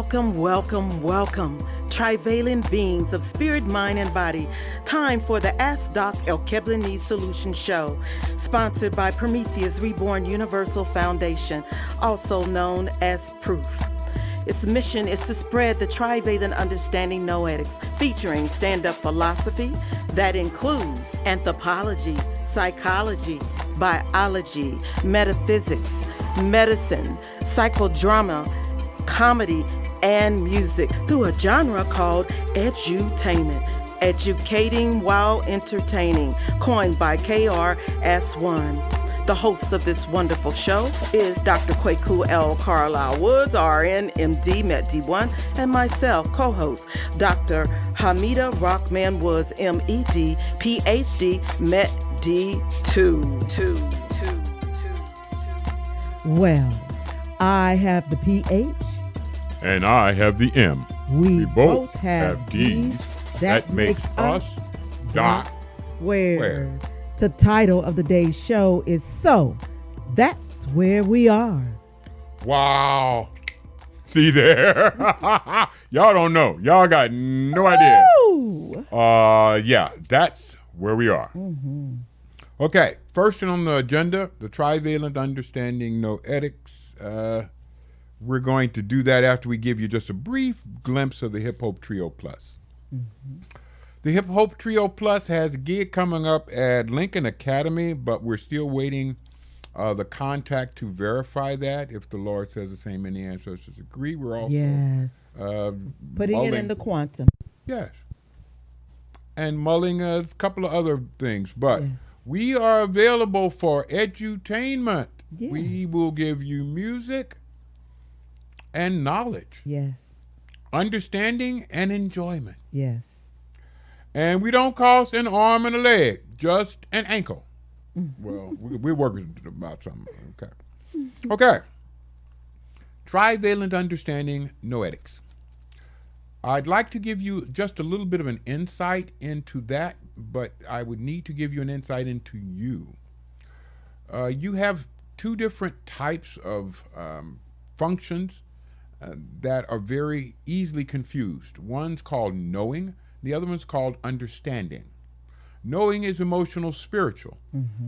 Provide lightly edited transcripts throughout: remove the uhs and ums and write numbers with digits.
Welcome, welcome, welcome, trivalent beings of spirit, mind, and body. Time for the Ask Doc Alkebulanese Solutions show, sponsored by Prometheus Reborn Universal Foundation, also known as Proof. Its mission is to spread the trivalent understanding noetics, featuring stand-up philosophy that includes anthropology, psychology, biology, metaphysics, medicine, psychodrama, comedy, and music through a genre called edutainment, educating while entertaining, coined by KRS-One. The host of this wonderful show is Dr. Kwaku L. Carlisle Woods, RN, MD, MED-D1, and myself, co-host, Dr. Hamida Rockman Woods, MED, PhD, MED-D2. Well, I have the PH. And I have the M. We both have D's. That makes us Doc². The title of the day's show is So That's Where We Are. Wow. See there? Y'all don't know. Y'all got no idea. Yeah, that's where we are. Mm-hmm. Okay, first on the agenda, the trivalent understanding noetics. We're going to do that after we give you just a brief glimpse of the Hip Hope Trio Plus. Mm-hmm. The Hip Hope Trio Plus has a gig coming up at Lincoln Academy, but we're still waiting the contact to verify that. If the Lord says the same and the ancestors agree, we're also putting it in the quantum. Yes. And mulling a couple of other things. But we are available for edutainment. Yes. We will give you music and knowledge. Yes. Understanding and enjoyment. Yes. And we don't cost an arm and a leg, just an ankle. Well, we're working about something. Okay. Okay. Trivalent understanding noetics. I'd like to give you just a little bit of an insight into that, but I would need to give you an insight into you. You have two different types of functions that are very easily confused. One's called knowing, the other one's called understanding. Knowing is emotional spiritual,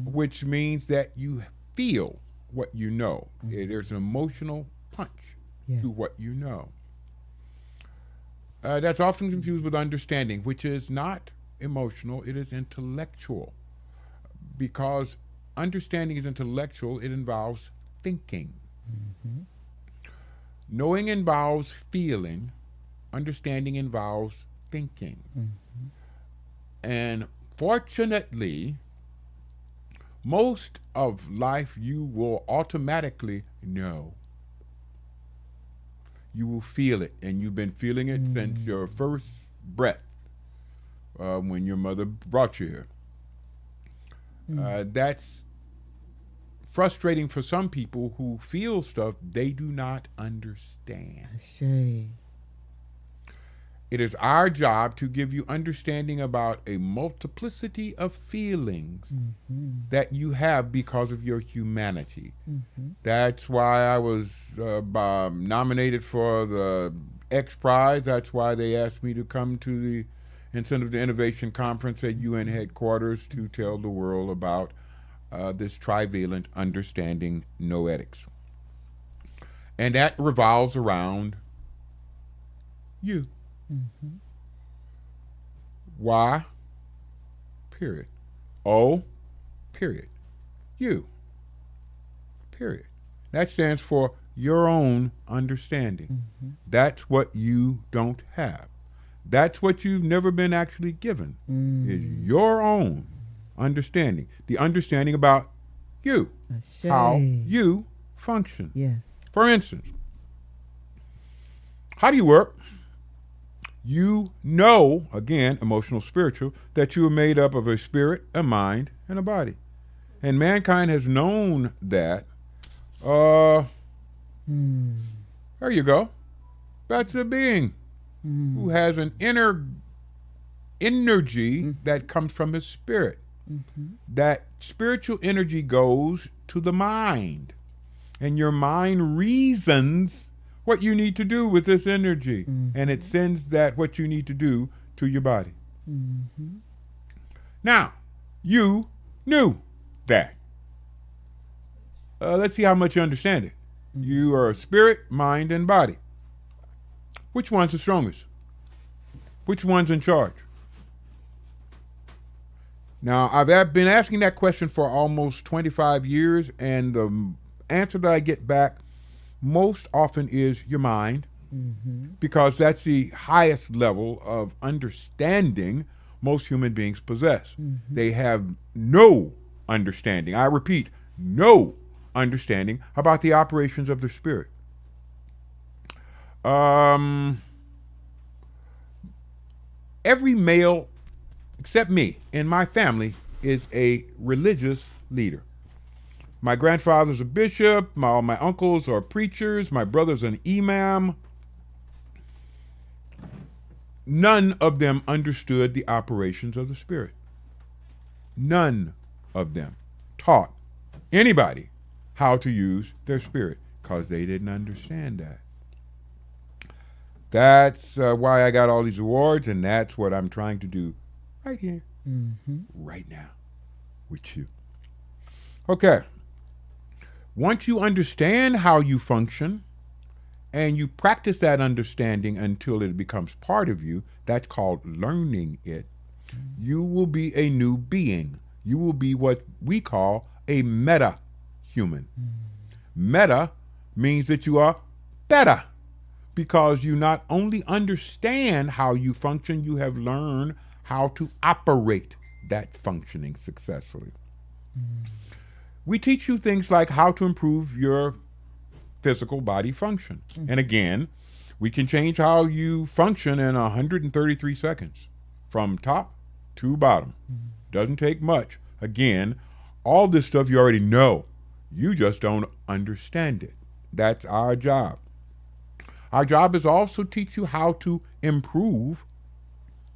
which means that you feel what you know. There's an emotional punch to what you know. That's often confused with understanding, which is not emotional, it is intellectual. Because understanding is intellectual, it involves thinking. Knowing involves feeling, understanding involves thinking. And fortunately, most of life you will automatically know. You will feel it, and you've been feeling it since your first breath, when your mother brought you here. That's frustrating for some people who feel stuff they do not understand. It is our job to give you understanding about a multiplicity of feelings that you have because of your humanity. That's why I was nominated for the X Prize. That's why they asked me to come to the Incentive to Innovation Conference at UN headquarters to tell the world about this trivalent understanding noetics. And that revolves around you. Y, period. O, period. You, period. That stands for your own understanding. That's what you don't have. That's what you've never been actually given, is your own understanding. The understanding about you, how you function. For instance, how do you work? You know, again, emotional, spiritual, that you are made up of a spirit, a mind, and a body. And mankind has known that. There you go. That's a being who has an inner energy that comes from his spirit. That spiritual energy goes to the mind. And your mind reasons what you need to do with this energy. And it sends that what you need to do to your body. Now, you knew that. Let's see how much you understand it. You are spirit, mind, and body. Which one's the strongest? Which one's in charge? Now, I've been asking that question for almost 25 years, and the answer that I get back most often is your mind, because that's the highest level of understanding most human beings possess. They have no understanding, I repeat, no understanding about the operations of their spirit. Every male, except me, in my family is a religious leader. My grandfather's a bishop, all my uncles are preachers, my brother's an imam. None of them understood the operations of the spirit. None of them taught anybody how to use their spirit, because they didn't understand that. That's why I got all these awards, and that's what I'm trying to do right here, right now, with you. Okay. Once you understand how you function, and you practice that understanding until it becomes part of you, that's called learning it, you will be a new being. You will be what we call a meta-human. Meta means that you are better, because you not only understand how you function, you have learned how to operate that functioning successfully. We teach you things like how to improve your physical body function. And again, we can change how you function in 133 seconds, from top to bottom. Doesn't take much. Again, all this stuff you already know. You just don't understand it. That's our job. Our job is also teach you how to improve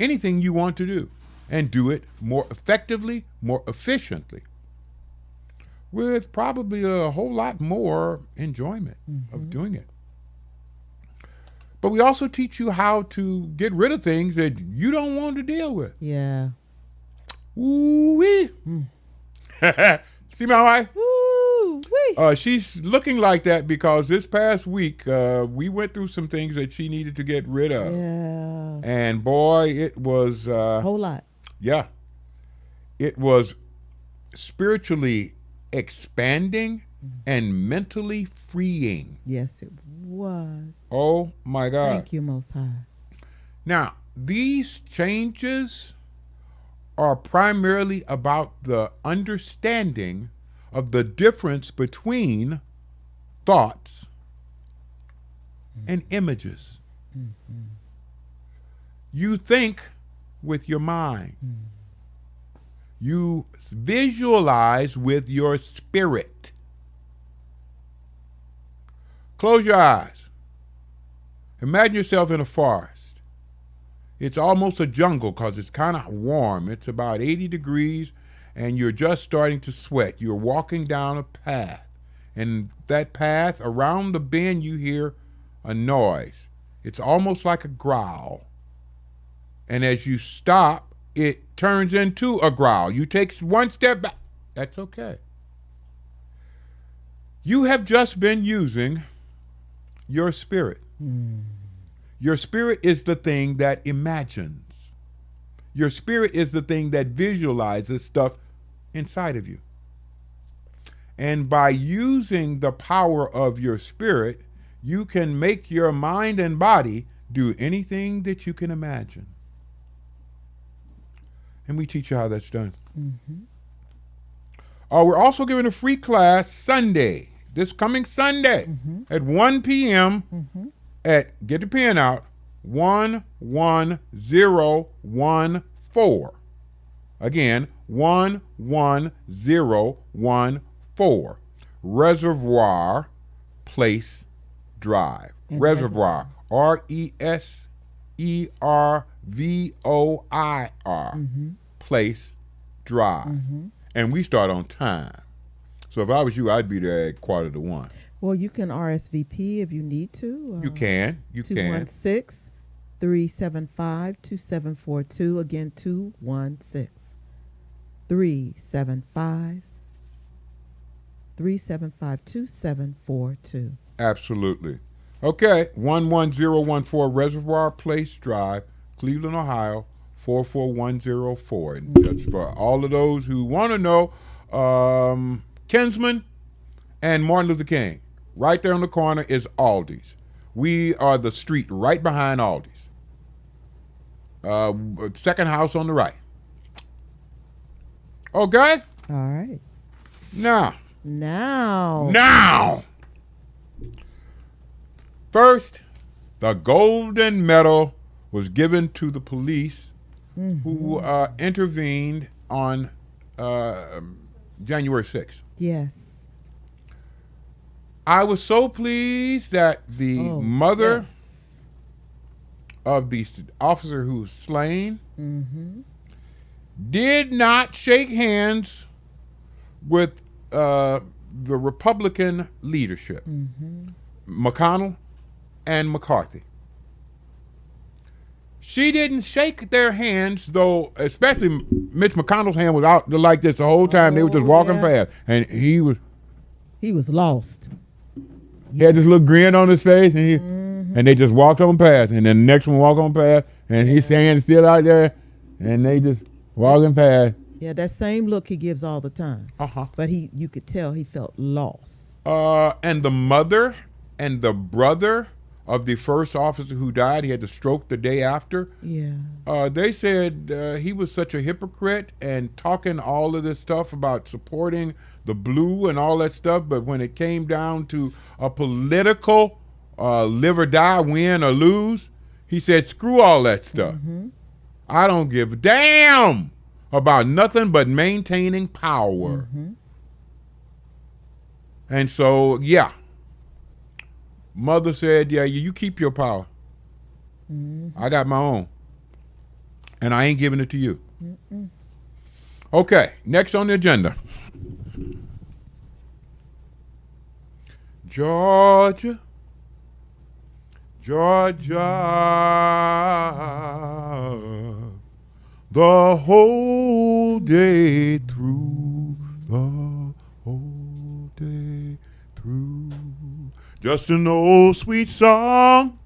anything you want to do, and do it more effectively, more efficiently, with probably a whole lot more enjoyment of doing it. But we also teach you how to get rid of things that you don't want to deal with. Yeah. Ooh-wee. See my wife? Woo-wee. She's looking like that because this past week we went through some things that she needed to get rid of. Yeah. And boy, it was... Whole lot. Yeah. It was spiritually expanding and mentally freeing. Yes, it was. Oh, my God. Thank you, Most High. Now, these changes are primarily about the understanding of the difference between thoughts and images. You think with your mind. You visualize with your spirit. Close your eyes. Imagine yourself in a forest. It's almost a jungle because it's kind of warm. It's about 80 degrees and you're just starting to sweat. You're walking down a path. And that path, around the bend, you hear a noise. It's almost like a growl. And as you stop, it turns into a growl. You take one step back. That's okay. You have just been using your spirit. Your spirit is the thing that imagines. Your spirit is the thing that visualizes stuff inside of you. And by using the power of your spirit, you can make your mind and body do anything that you can imagine. And we teach you how that's done. We're also giving a free class Sunday, this coming Sunday at 1 p.m. at, get the pen out, 11014. Again, 11014. Reservoir Place Drive. And Reservoir. RESERVOIR. Place Drive. And we start on time. So if I was you, I'd be there at 1:45. Well, you can RSVP if you need to. You can. 216-375-2742. Again, 216-375-2742. Absolutely. Okay, 11014 Reservoir Place Drive, Cleveland, Ohio, 44104. And just for all of those who want to know, Kinsman and Martin Luther King, right there on the corner is Aldi's. We are the street right behind Aldi's. Second house on the right. Okay? All right. Now. First, the golden medal was given to the police who intervened on January 6th. Yes. I was so pleased that the mother of the officer who was slain did not shake hands with the Republican leadership, McConnell and McCarthy. She didn't shake their hands, though, especially Mitch McConnell's hand was out like this the whole time. They were just walking past. And he was lost. He had this little grin on his face, and and they just walked on past. And then the next one walked on past, and his hand's still out there, and they just walking past. Yeah, that same look he gives all the time. But you could tell he felt lost. And the mother and the brother of the first officer who died, he had the stroke the day after. Yeah. They said he was such a hypocrite and talking all of this stuff about supporting the blue and all that stuff, but when it came down to a political live or die, win or lose, he said, screw all that stuff. I don't give a damn about nothing but maintaining power. And so, yeah. Mother said, yeah, you keep your power. I got my own. And I ain't giving it to you. Okay, next on the agenda. Georgia, the whole day through, the whole day through. Just an old sweet song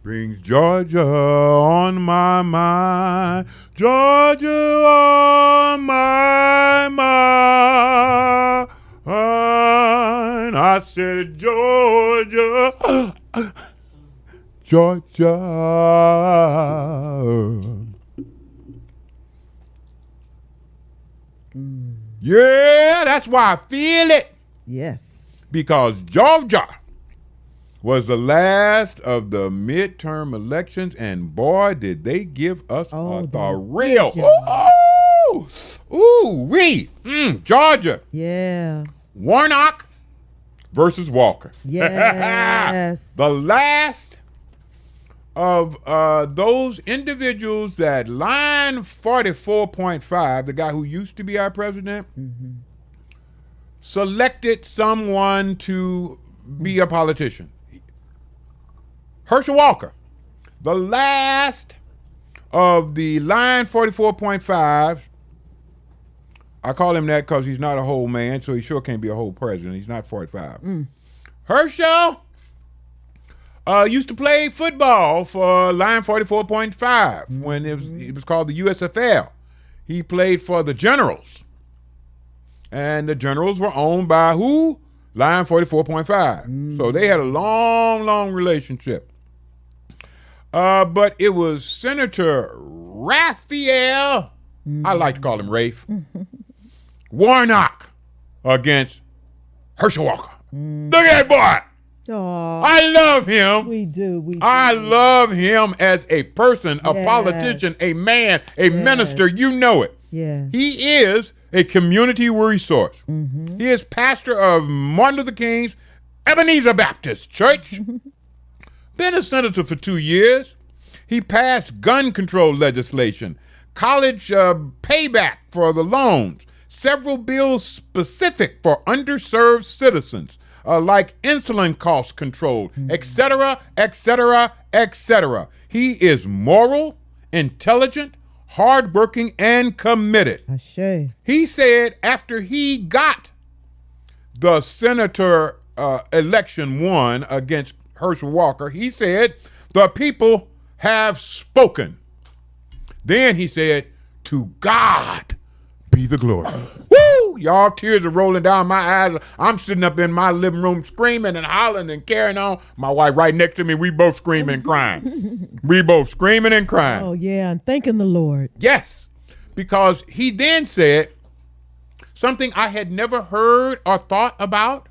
brings Georgia on my mind. Georgia on my mind. I said, Georgia, Georgia. Yeah, that's why I feel it. Yes. Because Georgia was the last of the midterm elections, and boy, did they give us the real. Georgia. Yeah. Warnock versus Walker. Yes. The last of those individuals that line 44.5, the guy who used to be our president, selected someone to be a politician. Herschel Walker, the last of the line 44.5. I call him that because he's not a whole man, so he sure can't be a whole president. He's not 45. Herschel used to play football for line 44.5 when it was called the USFL. He played for the Generals. And the Generals were owned by who? Line 44.5. So they had a long, long relationship. But it was Senator Raphael, I like to call him Rafe, Warnock against Herschel Walker. Look at that boy. Aww. I love him. We do. I love him as a person, a politician, a man, a minister. You know it. Yeah. He is a community resource. He is pastor of Martin Luther King's Ebenezer Baptist Church. Been a senator for 2 years. He passed gun control legislation, college payback for the loans, several bills specific for underserved citizens, like insulin cost control, etc., etc., etc. He is moral, intelligent, hardworking, and committed. Ashe. He said after he got the senator election won against Herschel Walker, he said, the people have spoken. Then he said, to God be the glory. Woo! Y'all, tears are rolling down my eyes. I'm sitting up in my living room screaming and hollering and carrying on. My wife right next to me, we both screaming and crying. We both screaming and crying. Oh, yeah, and thanking the Lord. Yes, because he then said something I had never heard or thought about,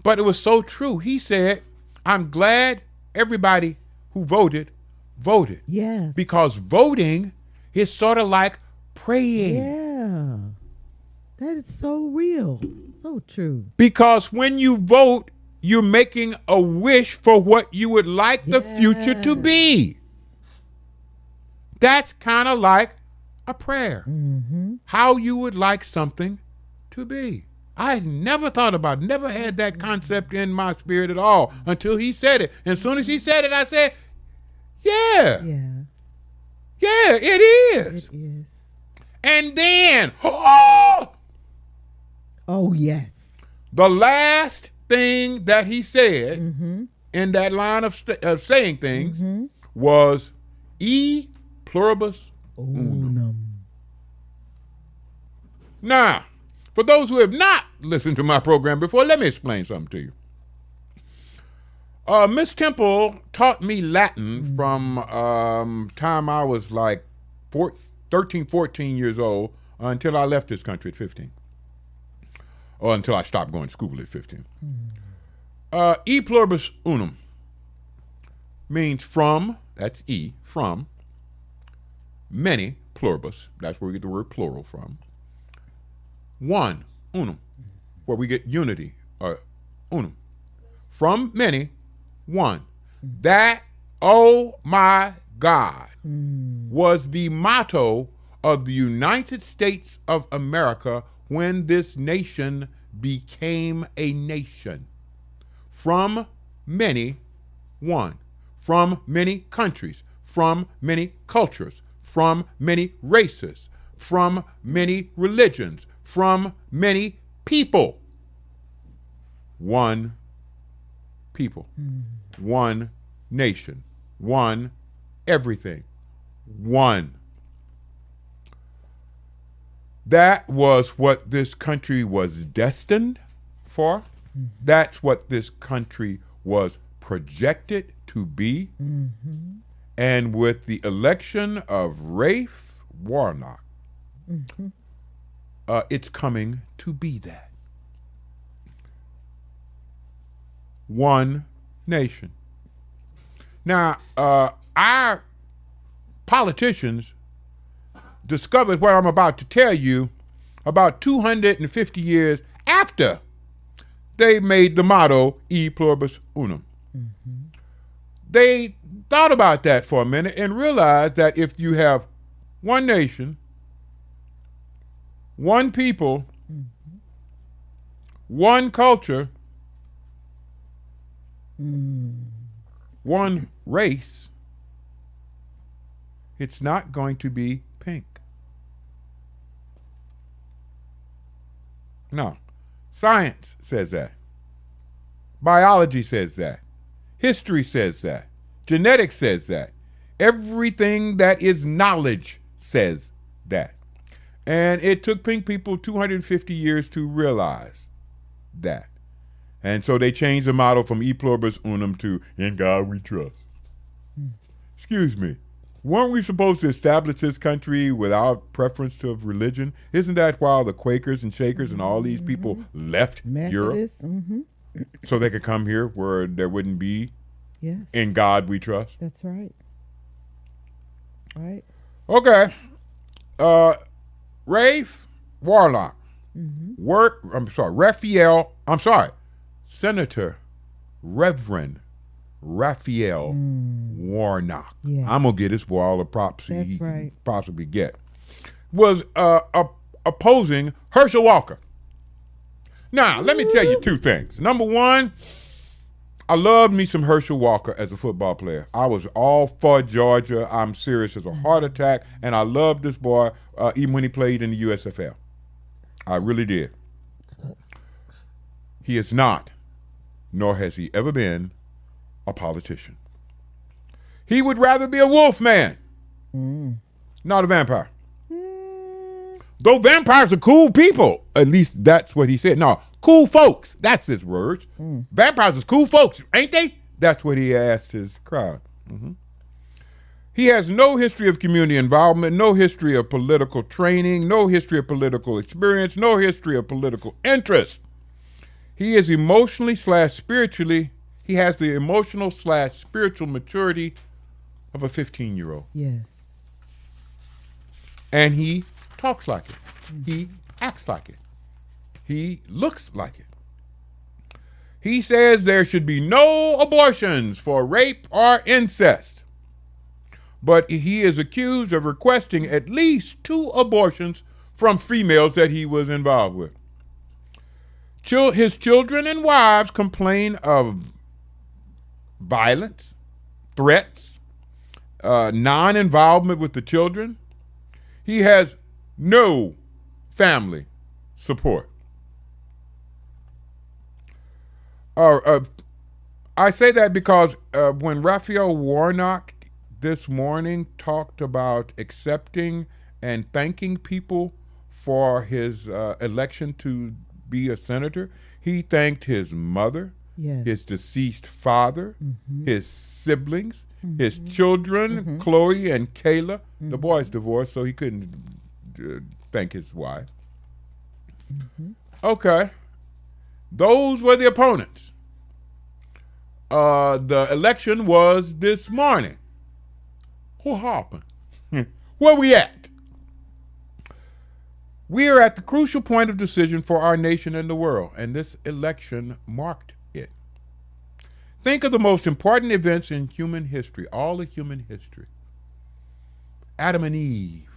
but it was so true. He said, I'm glad everybody who voted. Yes. Because voting is sort of like praying. Yeah. That is so real. So true. Because when you vote, you're making a wish for what you would like the future to be. That's kind of like a prayer. How you would like something to be. I never thought about it, never had that concept in my spirit at all until he said it. And as soon as he said it, I said, yeah. Yeah, it is. It is. And then, Oh, yes. the last thing that he said in that line of saying things was E pluribus unum. Now, for those who have not listened to my program before, let me explain something to you. Miss Temple taught me Latin from time I was like 13, 14 years old until I left this country at 15. Or until I stopped going to school at 15. E pluribus unum means from, that's E, from, many, pluribus, that's where we get the word plural from, one, unum, where we get unity, unum. From many, one. That, oh my God, was the motto of the United States of America when this nation became a nation. From many, one. From many countries, from many cultures, from many races, from many religions, from many people. One people, one nation, one everything, one. That was what this country was destined for. That's what this country was projected to be. And with the election of Rafe Warnock, it's coming to be that. One nation. Now, our politicians discovered what I'm about to tell you about 250 years after they made the motto E pluribus unum. They thought about that for a minute and realized that if you have one nation, one people, one culture, one race, it's not going to be pink. No. Science says that. Biology says that. History says that. Genetics says that. Everything that is knowledge says that. And it took pink people 250 years to realize that. And so they changed the motto from E pluribus unum to In God We Trust. Excuse me. Weren't we supposed to establish this country without preference to religion? Isn't that why the Quakers and Shakers and all these people left Europe? So they could come here where there wouldn't be In God We Trust? That's right. Right. Okay. Rafe Warnock. Senator Reverend Raphael Warnock. I'm going to get this boy all the props he can possibly get. Was opposing Herschel Walker. Now, let me tell you two things. Number one, I loved me some Herschel Walker as a football player. I was all for Georgia. I'm serious as a heart attack, and I loved this boy even when he played in the USFL. I really did. He is not, nor has he ever been, a politician. He would rather be a wolf man, not a vampire. Though vampires are cool people, at least that's what he said. No, cool folks, that's his words. Vampires is cool folks, ain't they? That's what he asked his crowd. He has no history of community involvement, no history of political training, no history of political experience, no history of political interest. He is emotionally/spiritually, he has the emotional/spiritual maturity of a 15-year-old. Yes. And he talks like it. He acts like it. He looks like it. He says there should be no abortions for rape or incest. But he is accused of requesting at least 2 abortions from females that he was involved with. His children and wives complain of violence, threats, non-involvement with the children. He has no family support. I say that because when Raphael Warnock this morning talked about accepting and thanking people for his election to be a senator, he thanked his mother, his deceased father, his siblings, his children, Chloe and Kayla. The boy's divorced, so he couldn't thank his wife. Okay. Those were the opponents. The election was this morning. What happened? Where we at? We are at the crucial point of decision for our nation and the world, and this election marked it. Think of the most important events in human history, all of human history. Adam and Eve.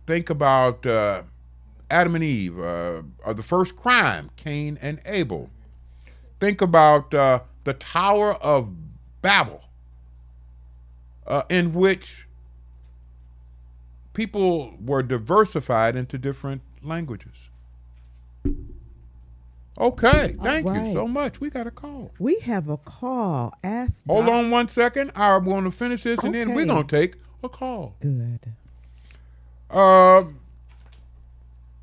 Think about Adam and Eve, or the first crime, Cain and Abel. Think about the Tower of Babel, in which people were diversified into different languages. Okay, thank you so much. We got a call. We have a call. Hold on 1 second. I'm going to finish this, and then we're going to take a call. Good.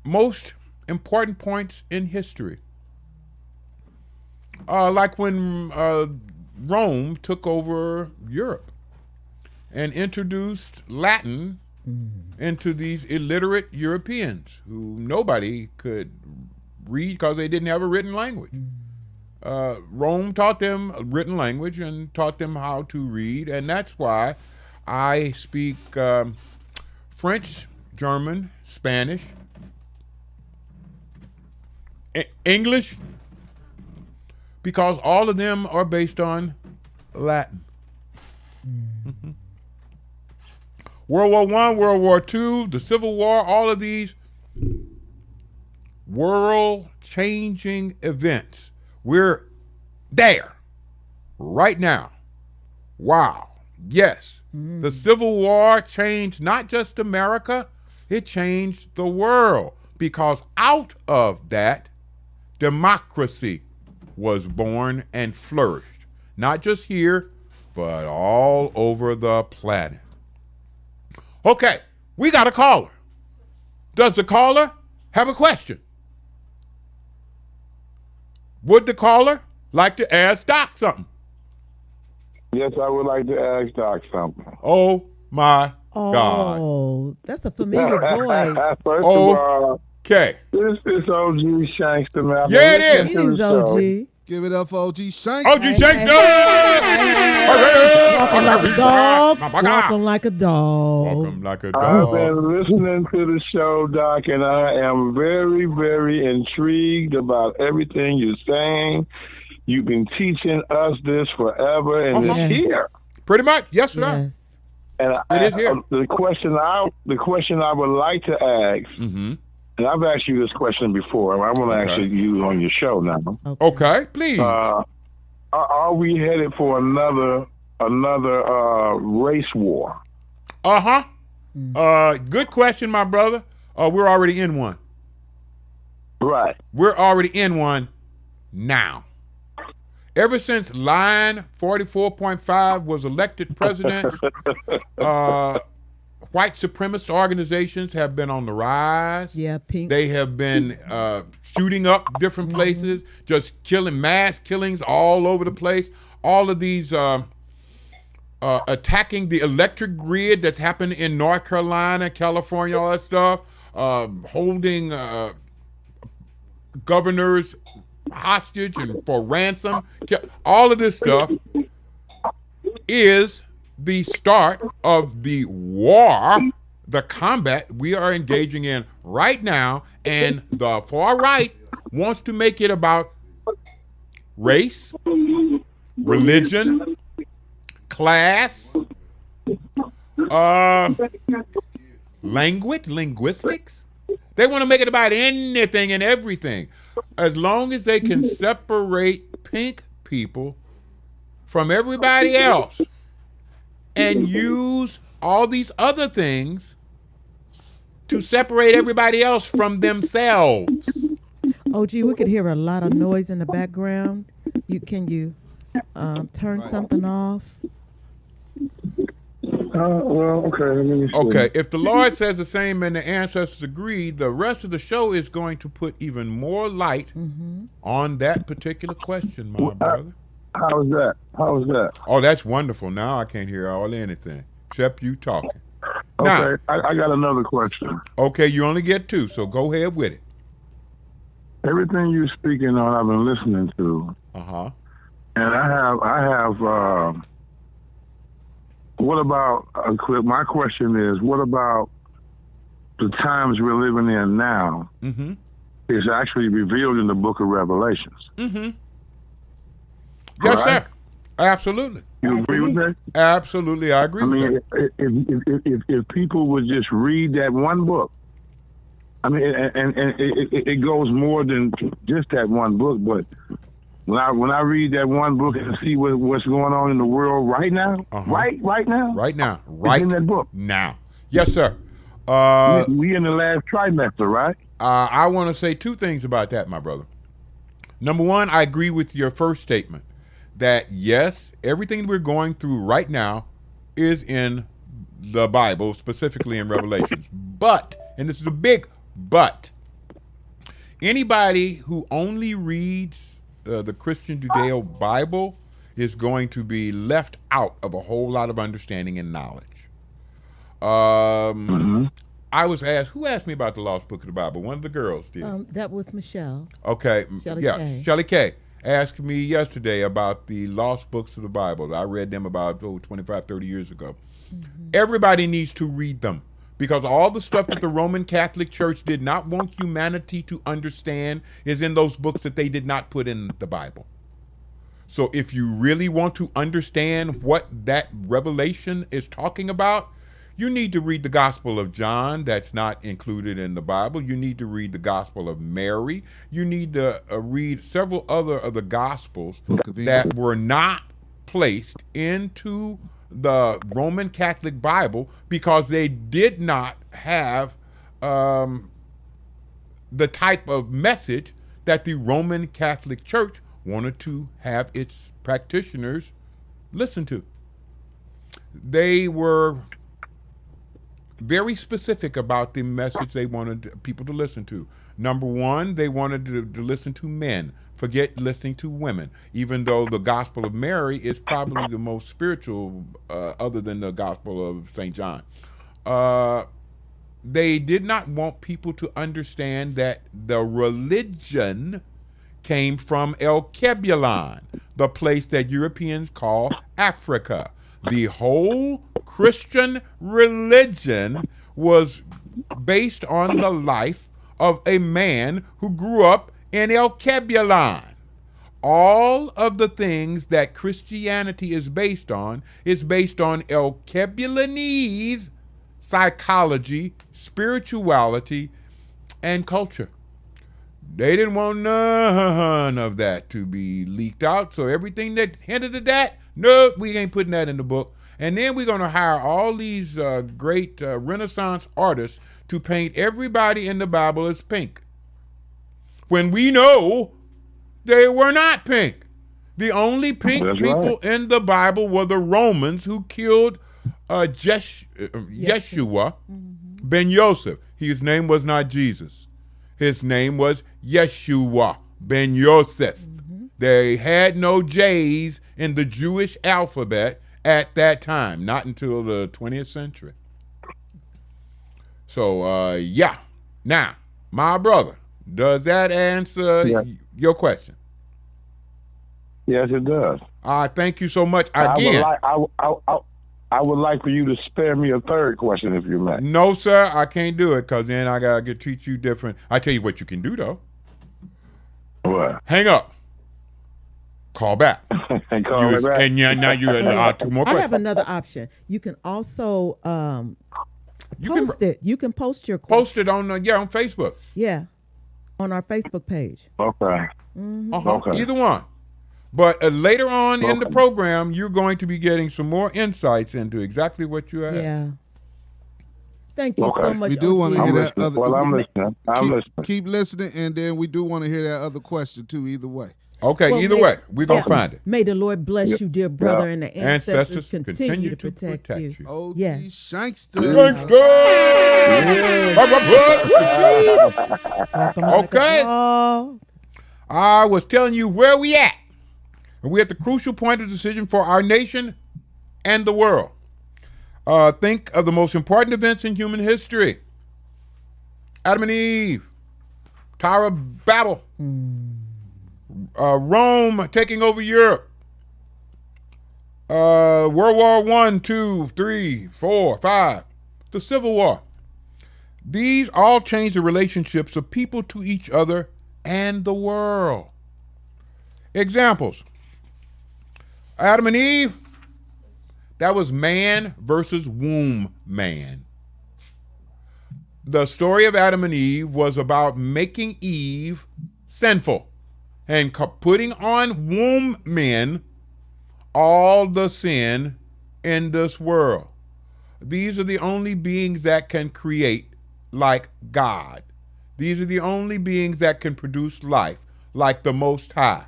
Most important points in history. Like when Rome took over Europe and introduced Latin into these illiterate Europeans who nobody could read because they didn't have a written language. Rome taught them a written language and taught them how to read, and that's why I speak French, German, Spanish, English, because all of them are based on Latin. World War I, World War II, the Civil War, all of these world-changing events. We're there right now. Wow. Yes. The Civil War changed not just America, it changed the world, because out of that, democracy was born and flourished. Not just here, but all over the planet. Okay, we got a caller. Does the caller have a question? Would the caller like to ask Doc something? Yes, I would like to ask Doc something. Oh, my God. Oh, that's a familiar voice. First of all, Okay. this is OG Shanks, the man. Yeah, it is. Greetings, OG. Give it up for OG Shanks. OG Shanks. Walking like a dog. Walking like a dog. Walking like a I've dog. been listening to the show, Doc, and I am very, very intrigued about everything you're saying. You've been teaching us this forever, and Uh-huh. it's here. Pretty much. Yes, sir. Yes. And It is here. the question I would like to ask Mm-hmm. and I've asked you this question before. I want to ask you on your show now. Okay, please. Are we headed for another race war? Good question, my brother. We're already in one. Right. We're already in one now. Ever since Line 44.5 was elected president, white supremacist organizations have been on the rise. Yeah, pink. They have been shooting up different places, just mass killings all over the place. All of these attacking the electric grid that's happened in North Carolina, California, all that stuff, holding governors hostage and for ransom. All of this stuff is the start of the war, the combat we are engaging in right now, and the far right wants to make it about race, religion, class, linguistics. They want to make it about anything and everything. As long as they can separate pink people from everybody else and use all these other things to separate everybody else from themselves. OG, we could hear a lot of noise in the background. Can you turn something off? Well, okay. Let me see. Okay, if the Lord says the same and the ancestors agree, the rest of the show is going to put even more light on that particular question, my brother. How is that? Oh, that's wonderful. Now I can't hear all anything except you talking. Okay, Now, I got another question. Okay, you only get two, so go ahead with it. Everything you're speaking on, I've been listening to. And I have. What about? My question is, what about the times we're living in now? Is actually revealed in the Book of Revelations. Yes, sir. Absolutely. You agree with that? Absolutely, I agree with that. If people would just read that one book, I mean, and it goes more than just that one book, but when I read that one book and see what's going on in the world right now, right now, in that book now. Yes, sir. We in the last trimester, right? I want to say two things about that, my brother. Number one, I agree with your first statement that yes, everything we're going through right now is in the Bible, specifically in Revelations. But, and this is a big but, anybody who only reads the Christian Judeo Bible is going to be left out of a whole lot of understanding and knowledge. I was asked, who asked me about the Lost Book of the Bible? One of the girls did. That was Michelle. Okay, K. Shelly K. asked me yesterday about the Lost Books of the Bible. I read them about 25, 30 years ago. Everybody needs to read them because all the stuff that the Roman Catholic Church did not want humanity to understand is in those books that they did not put in the Bible. So if you really want to understand what that revelation is talking about, you need to read the Gospel of John that's not included in the Bible. You need to read the Gospel of Mary. You need to read several other of the Gospels that were not placed into the Roman Catholic Bible because they did not have the type of message that the Roman Catholic Church wanted to have its practitioners listen to. They were very specific about the message they wanted people to listen to. Number one, they wanted to listen to men, forget listening to women, even though the Gospel of Mary is probably the most spiritual other than the Gospel of St. John. They did not want people to understand that the religion came from Alkebulan, the place that Europeans call Africa. The whole Christian religion was based on the life of a man who grew up in Alkebulan. All of the things that Christianity is based on Alkebulanese psychology, spirituality, and culture. They didn't want none of that to be leaked out. So everything that hinted at that, nope, we ain't putting that in the book. And then we're going to hire all these great Renaissance artists to paint everybody in the Bible as pink, when we know they were not pink. The only pink people in the Bible were the Romans who killed Yeshua ben Yosef. His name was not Jesus. His name was Yeshua ben Yosef. They had no J's in the Jewish alphabet at that time, not until the 20th century. So, yeah. Now, my brother, does that answer your question? Yes, it does. Thank you so much. Again, I would like for you to spare me a third question, if you may. No, sir, I can't do it, because then I got to treat you different. I tell you what you can do, though. What? Hang up. Call back. And call me back. And now you have 2 more I questions. have another option. You can also You post it. You can post your question. Post it on on Facebook. Yeah, on our Facebook page. Okay. Okay. Either one. But later on in the program, you're going to be getting some more insights into exactly what you have. Yeah. Thank you so much. We do want to hear that other. Well, I'm listening. I'm listening. Keep listening, and then we do want to hear that other question too. Either way. Okay, Well, either way, we're going to find it. May the Lord bless you, dear brother, and the ancestors Ancestors continue to protect you. OG Yes. Shankster. Okay. I was telling you where we at. And we're at the crucial point of decision for our nation and the world. Think of the most important events in human history. Adam and Eve, Tower of Babel, Rome taking over Europe, World War I, II, III, IV, V, the Civil War. These all change the relationships of people to each other and the world. Examples. Adam and Eve, that was man versus womb man. The story of Adam and Eve was about making Eve sinful and putting on womb men all the sin in this world. These are the only beings that can create like God. These are the only beings that can produce life like the Most High.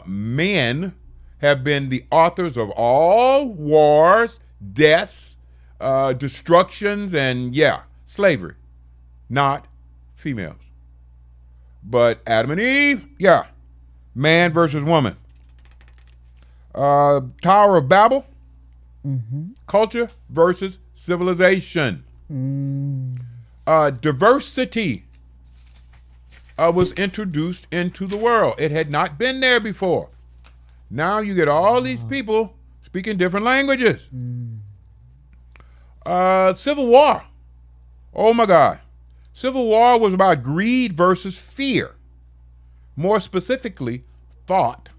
Men have been the authors of all wars, deaths, destructions, and slavery, not females. But Adam and Eve, man versus woman. Tower of Babel, culture versus civilization. Diversity was introduced into the world. It had not been there before. Now you get all these people speaking different languages. Civil War. Oh my God. Civil War was about greed versus fear. More specifically, thought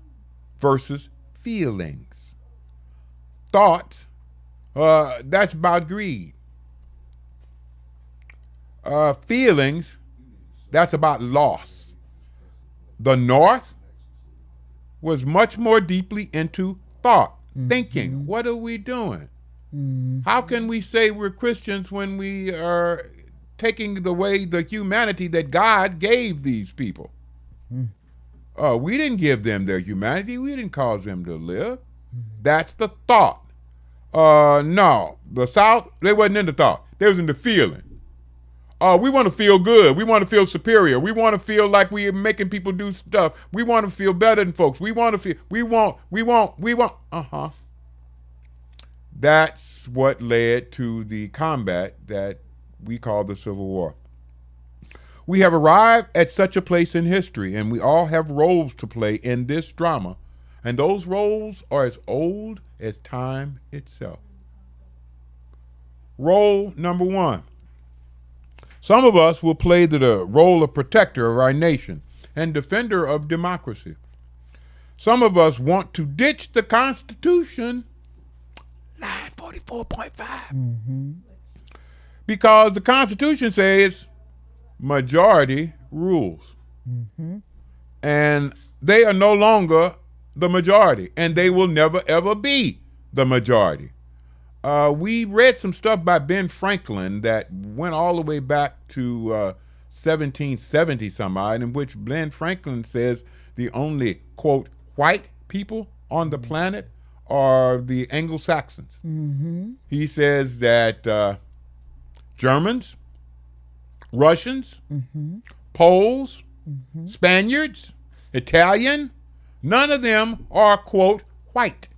versus feelings. Thought, that's about greed. Feelings, that's about loss. The North was much more deeply into thought, thinking. What are we doing? How can we say we're Christians when we are taking away the humanity that God gave these people? We didn't give them their humanity. We didn't cause them to live. That's the thought. No, the South, they wasn't into thought. They was into feeling. We want to feel good. We want to feel superior. We want to feel like we're making people do stuff. We want to feel better than folks. We want to feel, we want. That's what led to the combat that we call the Civil War. We have arrived at such a place in history, and we all have roles to play in this drama. And those roles are as old as time itself. Role number one. Some of us will play the role of protector of our nation and defender of democracy. Some of us want to ditch the Constitution, line 44.5, because the Constitution says majority rules. And they are no longer the majority, and they will never, ever be the majority. We read some stuff by Ben Franklin that went all the way back to 1770 some odd, in which Ben Franklin says the only, quote, white people on the planet are the Anglo-Saxons. He says that Germans, Russians, Poles, Spaniards, Italian, none of them are, quote, white.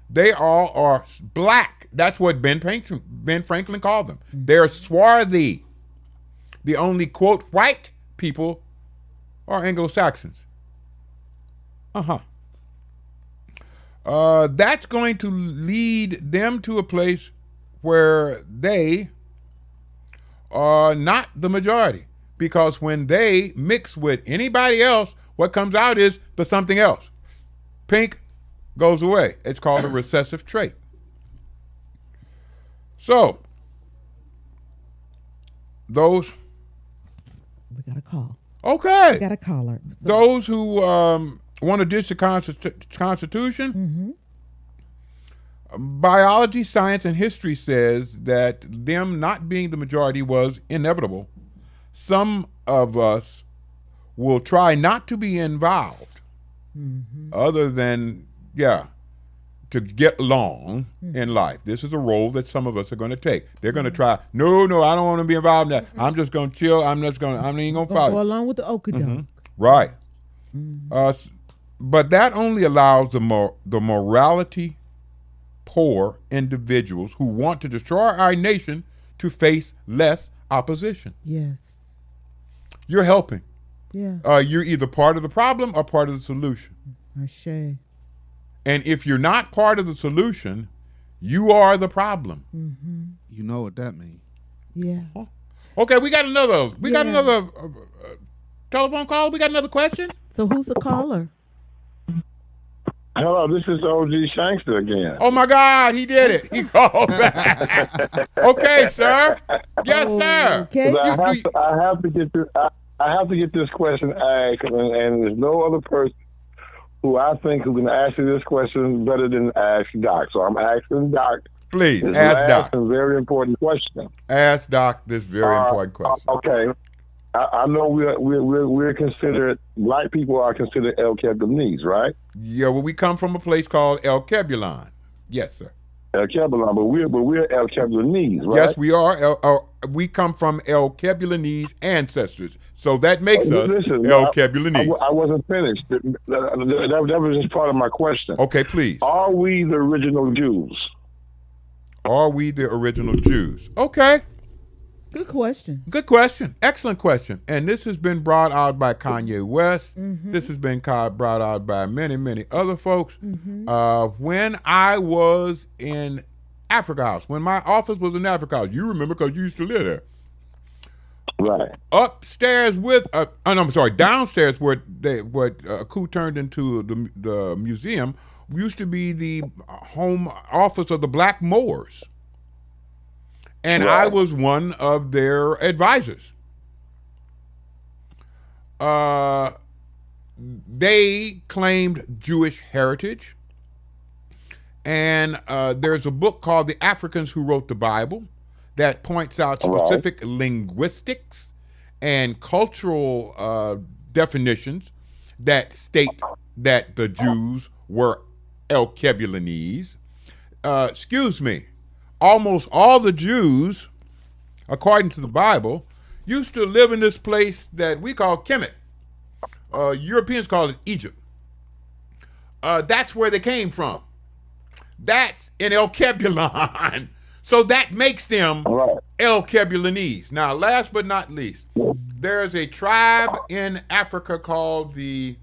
They all are black. That's what Ben Franklin called them. They're swarthy. The only, quote, white people are Anglo-Saxons. That's going to lead them to a place where they are not the majority. Because when they mix with anybody else, what comes out is the something else. Pink goes away. It's called a recessive trait. So, those. We got a call. Okay. We got a caller. So, those who want to ditch the Constitution, biology, science, and history says that them not being the majority was inevitable. Some of us will try not to be involved, other than, to get along in life. This is a role that some of us are going to take. They're going to try, no, I don't want to be involved in that. I'm just going to chill. I ain't going to follow. Go along with the okey-doke. Right. But that only allows the morality poor individuals who want to destroy our nation to face less opposition. Yes. You're helping. Yeah. You're either part of the problem or part of the solution. Ashe. And if you're not part of the solution, you are the problem. You know what that means. Yeah. Okay, we got another. We got another telephone call. We got another question. So who's the caller? Hello, this is OG Shankster again. Oh my God, he did it. He called back. Okay, sir. Yes, sir. Okay. I have to get this. I have to get this question asked, and there's no other person who I think who can answer this question better than ask Doc. So I'm asking Doc. Please this ask Doc. A very important question. Ask Doc this very important question. Okay. I know we're considered, black people are considered Alkebulanese, right? Yeah, well, we come from a place called Alkebulan. Yes, sir. Alkebulan, but we're Alkebulanese, right? Yes, we are. We come from Alkebulanese ancestors, so that makes us Alkebulanese. I wasn't finished. That was just part of my question. Okay, please. Are we the original Jews? Are we the original Jews? Okay. Good question. Good question. Excellent question. And this has been brought out by Kanye West. This has been brought out by many, many other folks. When I was in Africa House, when my office was in Africa House, you remember because you used to live there. Right. Upstairs downstairs where Coup turned into the museum used to be the home office of the Black Moors. And I was one of their advisors. They claimed Jewish heritage. And there's a book called The Africans Who Wrote the Bible that points out specific linguistics and cultural definitions that state that the Jews were Alkebulanese. Excuse me. Almost all the Jews, according to the Bible, used to live in this place that we call Kemet. Europeans call it Egypt. That's where they came from. That's in Alkebulan. So that makes them Alkebulanese. Now, last but not least, there's a tribe in Africa called the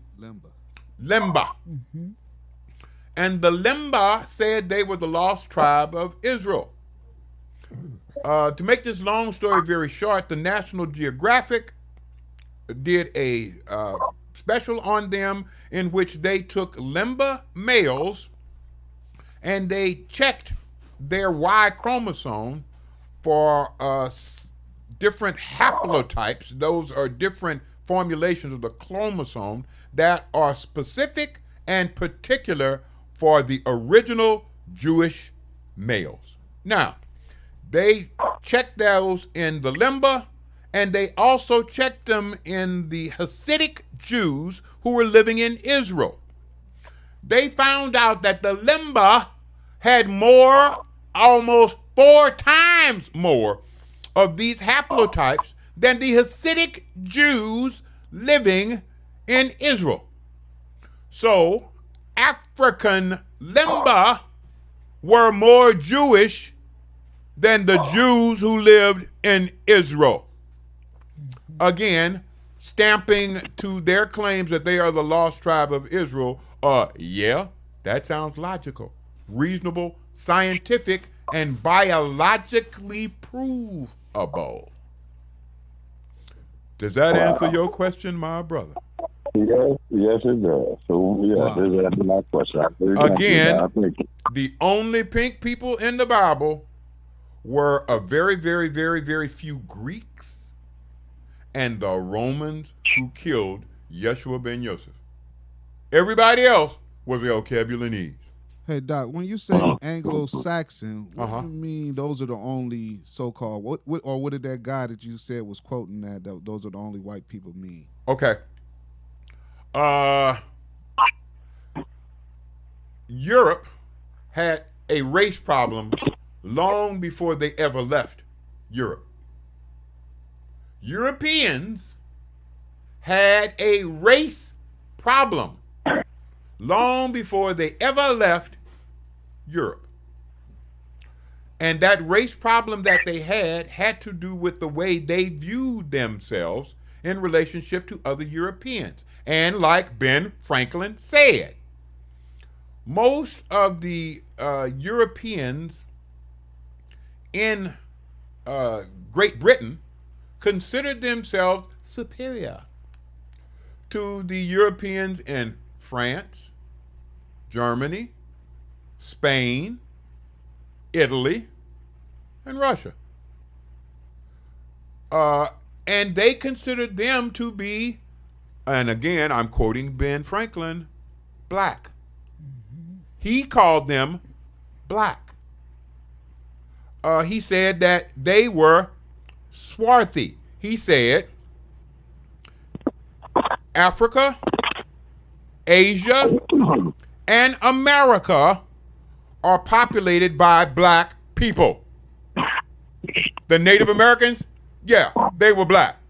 Lemba. And the Lemba said they were the lost tribe of Israel. To make this long story very short, the National Geographic did a special on them in which they took Lemba males and they checked their Y chromosome for different haplotypes. Those are different formulations of the chromosome that are specific and particular for the original Jewish males. Now, they checked those in the limba, and they also checked them in the Hasidic Jews who were living in Israel. They found out that the limba had more, almost 4 times more of these haplotypes than the Hasidic Jews living in Israel. So, African limba were more Jewish than the Jews who lived in Israel. Again, stamping to their claims that they are the lost tribe of Israel. Yeah, that sounds logical, reasonable, scientific, and biologically provable. Does that answer your question, my brother? Yes, it does. So, that's my question. Again, the only pink people in the Bible were a very, very, very, very few Greeks and the Romans who killed Yeshua ben Yosef. Everybody else was Alkebulanese. Hey, Doc, when you say Anglo-Saxon, what do you mean those are the only so-called, what did that guy that you said was quoting that those are the only white people mean? Okay. Europe had a race problem long before they ever left Europe. Europeans had a race problem long before they ever left Europe. And that race problem that they had to do with the way they viewed themselves in relationship to other Europeans. And like Ben Franklin said, most of the Europeans in Great Britain considered themselves superior to the Europeans in France, Germany, Spain, Italy, and Russia. And they considered them to be, and again, I'm quoting Ben Franklin, black. He called them black. He said that they were swarthy. He said Africa, Asia, and America are populated by black people. The Native Americans, yeah, they were black.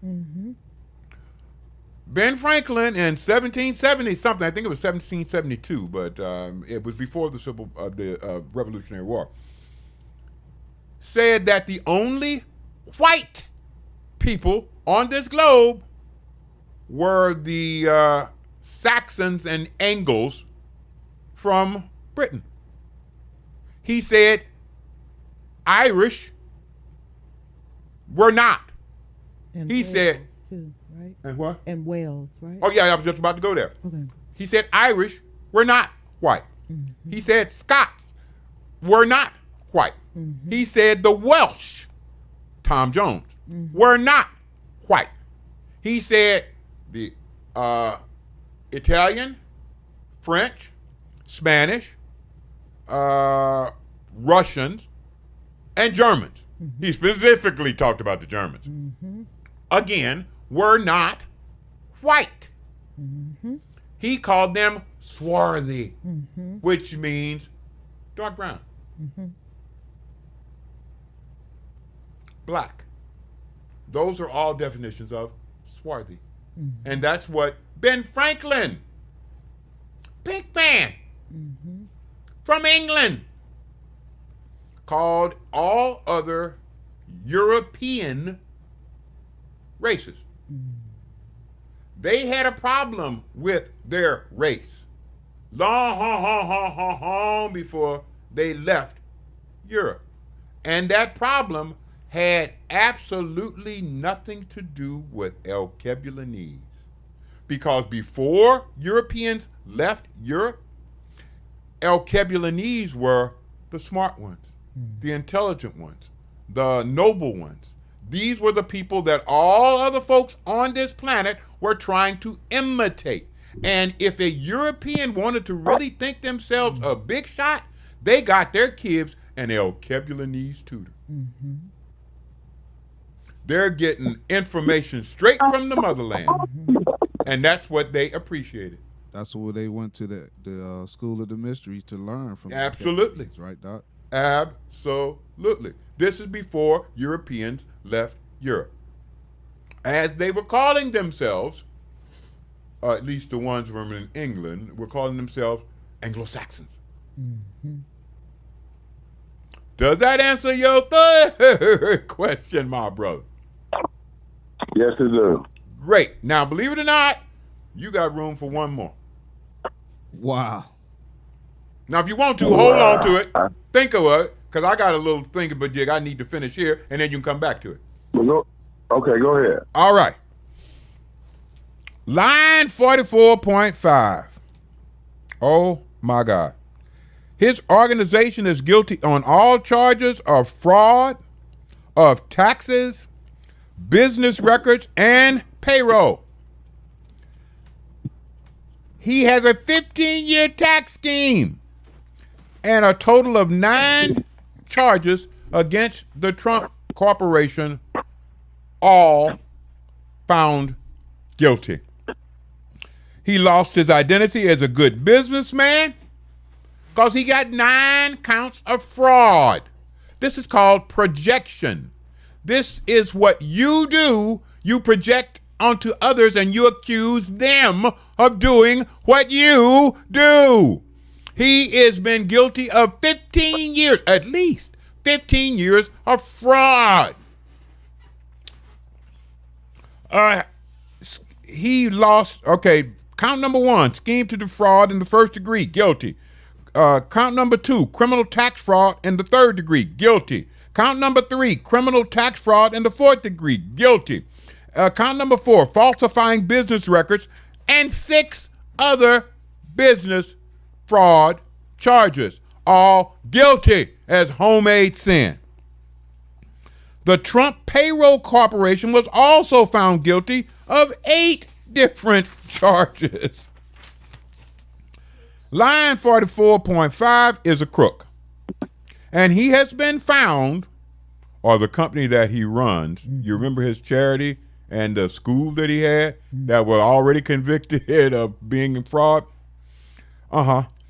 Ben Franklin in 1770 something, I think it was 1772, but it was before the Revolutionary War, said that the only white people on this globe were the Saxons and Angles from Britain. He said Irish were not. And he Wales said, too, right? And what? And Wales, right? Oh, yeah, I was just about to go there. Okay. He said Irish were not white. He said Scots were not white. He said the Welsh, Tom Jones, were not white. He said the Italian, French, Spanish, Russians, and Germans. He specifically talked about the Germans. Again, were not white. He called them swarthy, which means dark brown. Black. Those are all definitions of swarthy. And that's what Ben Franklin, pink man from England, called all other European races. They had a problem with their race long before they left Europe. And that problem had absolutely nothing to do with Alkebulanese. Because before Europeans left Europe, Alkebulanese were the smart ones, the intelligent ones, the noble ones. These were the people that all other folks on this planet were trying to imitate. And if a European wanted to really think themselves a big shot, they got their kids an Alkebulanese tutor. Mm-hmm. They're getting information straight from the motherland. Mm-hmm. And that's what they appreciated. That's where they went to the School of the Mysteries to learn from. Absolutely. Right, Doc? Absolutely. This is before Europeans left Europe. As they were calling themselves, at least the ones from in England, were calling themselves Anglo-Saxons. Mm-hmm. Does that answer your third question, my brother? Yes, it does. Great. Now, believe it or not, you got room for one more. Wow. Now, if you want to, hold on to it. Think of it, because I got a little thinking-a-jig I need to finish here, and then you can come back to it. Okay, go ahead. All right. Line 44.5. Oh, my God. His organization is guilty on all charges of fraud, of taxes, business records, and payroll. He has a 15-year tax scheme and a total of 9 charges against the Trump Corporation, all found guilty. He lost his identity as a good businessman because he got 9 counts of fraud. This is called projection. This is what you do. You project onto others and you accuse them of doing what you do. He has been guilty of 15 years, at least 15 years of fraud. He lost, count number 1, scheme to defraud in the first degree, guilty. Count number 2, criminal tax fraud in the third degree, guilty. Count number 3, criminal tax fraud in the fourth degree, guilty. Count number 4, falsifying business records, and 6 other business fraud charges, all guilty as homemade sin. The Trump Payroll Corporation was also found guilty of 8 different charges. Line 44.5 is a crook. And he has been found, or the company that he runs, you remember his charity and the school that he had that were already convicted of being in fraud?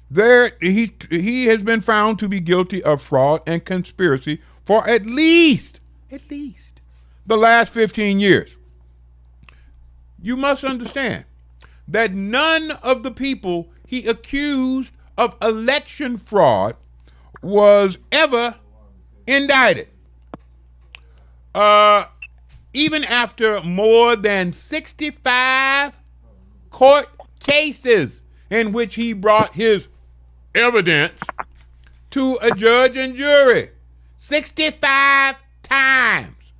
There, he has been found to be guilty of fraud and conspiracy for at least the last 15 years. You must understand that none of the people he accused of election fraud was ever indicted. Even after more than 65 court cases in which he brought his evidence to a judge and jury. 65 times.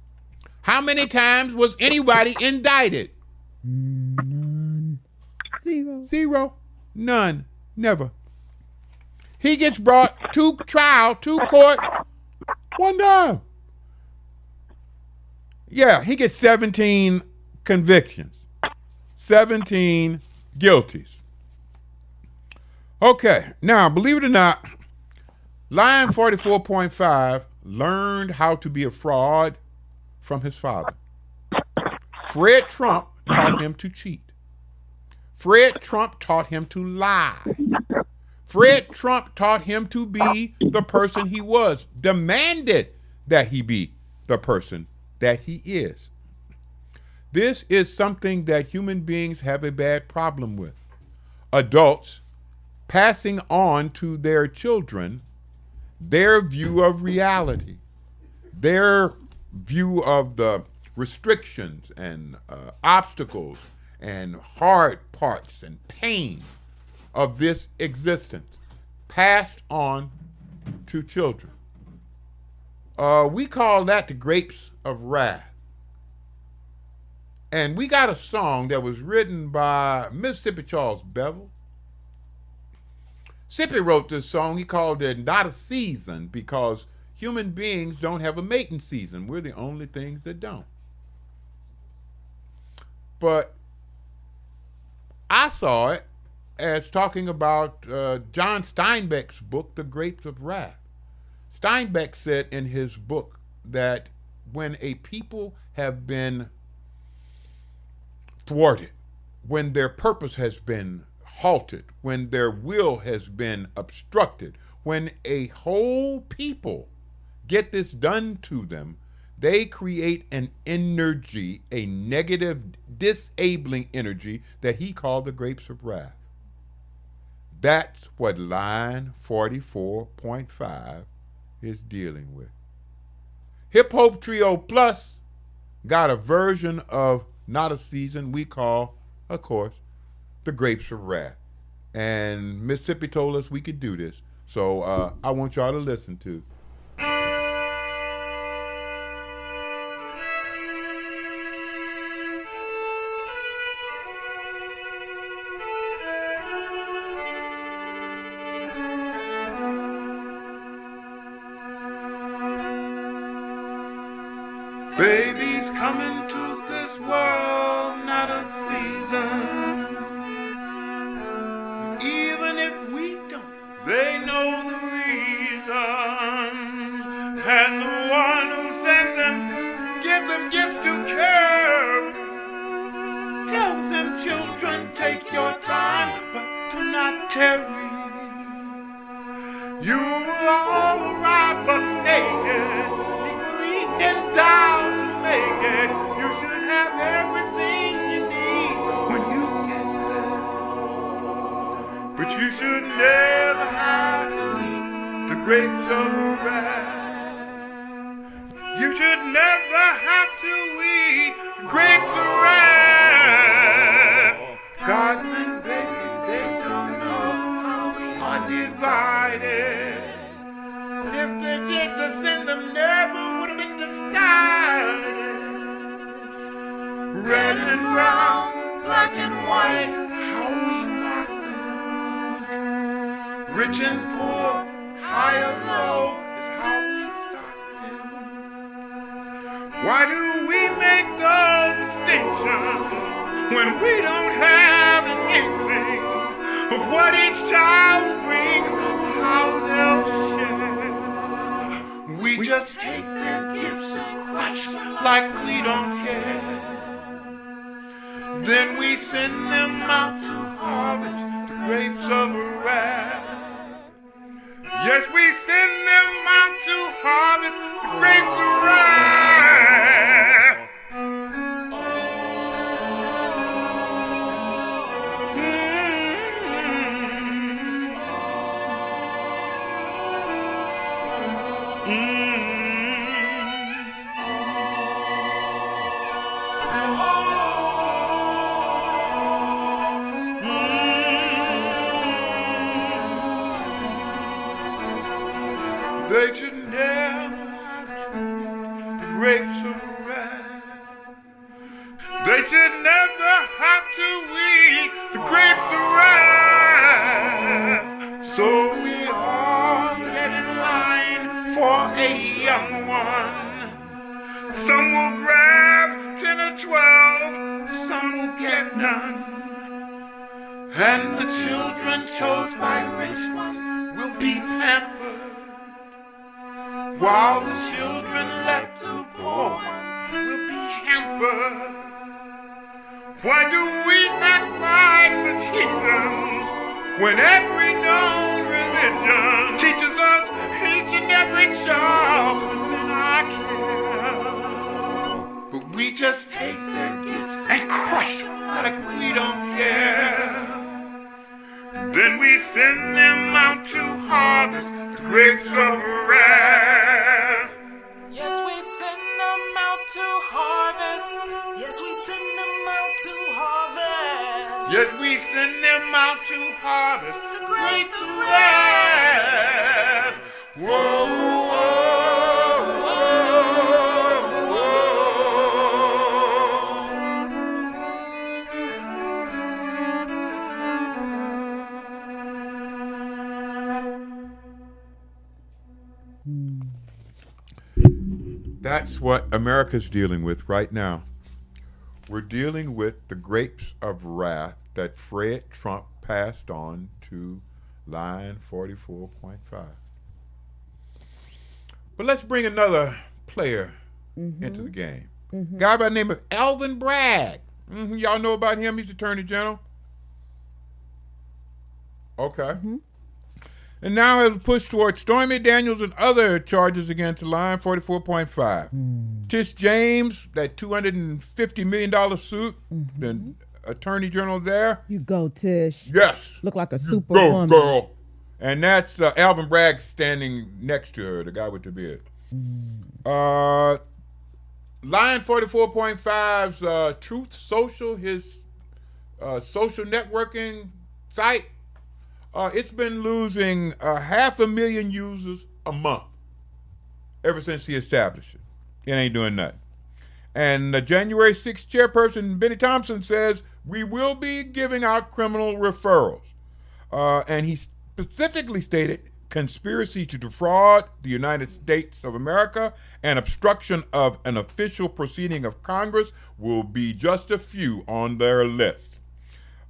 How many times was anybody indicted? None. Zero. None. Never. He gets brought to trial, to court, one time. Yeah, he gets 17 convictions. 17 guilties. Okay, now, believe it or not, line 44.5 learned how to be a fraud from his father. Fred Trump taught him to cheat. Fred Trump taught him to lie. Fred Trump taught him to be the person he was, demanded that he be the person that he is. This is something that human beings have a bad problem with. Adults passing on to their children their view of reality, their view of the restrictions and obstacles and hard parts and pain of this existence, passed on to children. We call that the grapes of wrath. And we got a song that was written by Mississippi Charles Bevel. Sippy wrote this song. He called it Not a Season because human beings don't have a mating season. We're the only things that don't. But I saw it as talking about John Steinbeck's book, The Grapes of Wrath. Steinbeck said in his book that when a people have been thwarted, when their purpose has been halted, when their will has been obstructed, when a whole people get this done to them, they create an energy, a negative, disabling energy that he called the grapes of wrath. That's what line 44.5 is dealing with. Hip Hope Trio Plus got a version of Not a Season we call, of course, the grapes of wrath. And Mississippi told us we could do this. So I want y'all to listen to. Babies coming to this world, not a season. Even if we don't, they know the reasons. And the one who sends them, gives them gifts to care. Tells them, children, take your time, but do not tarry. You will all arrive but naked, endowed to make it. You should have everything you need when you get there. But you should never have to eat the grapes of wrath. You should never have to eat the grapes of wrath. God's and babies, they don't know how we are divided. If they did to send them, never would have been decided. Red and brown, black and white, how we mock them. Rich and poor, high and low, is how we stop them. Why do we make those distinctions when we don't have an inkling of what each child will bring, how they'll share? We just take their gifts and crush like we don't care. Then we send them out to harvest the grapes of wrath. Yes, we send them out to harvest the grapes of wrath. They should never have to eat the grapes of wrath. They should never have to eat the grapes of wrath. So we all get in line for a young one. Some will grab 10 or 12, some will get none. And the children chose by rich ones will be pampered, while the children left to poor ones will be hampered. Why do we act like such heathens when every known religion teaches us each and every child is in our care? But we just take their gifts and crush them like we don't care. Then we send them out to harvest the grapes of wrath. Yes, we send them out to harvest. Yes, we send them out to harvest. Yes, we send them out to harvest the grapes of wrath. Whoa, whoa, That's what America's dealing with right now. We're dealing with the grapes of wrath that Fred Trump passed on to line 44.5. But let's bring another player into the game. Guy by the name of Alvin Bragg. Y'all know about him? He's Attorney General. Okay. And now has pushed toward Stormy Daniels and other charges against line 44.5. Tish James, that $250 million suit, the Attorney General there. You go, Tish. Yes. Look like a Go, superwoman. girl. And that's Alvin Bragg standing next to her, the guy with the beard. Line 44.5's Truth Social, his social networking site, it's been losing 500,000 users a month ever since he established it. It ain't doing nothing. And the January 6th chairperson, Benny Thompson, says we will be giving out criminal referrals. And he specifically stated conspiracy to defraud the United States of America and obstruction of an official proceeding of Congress will be just a few on their list.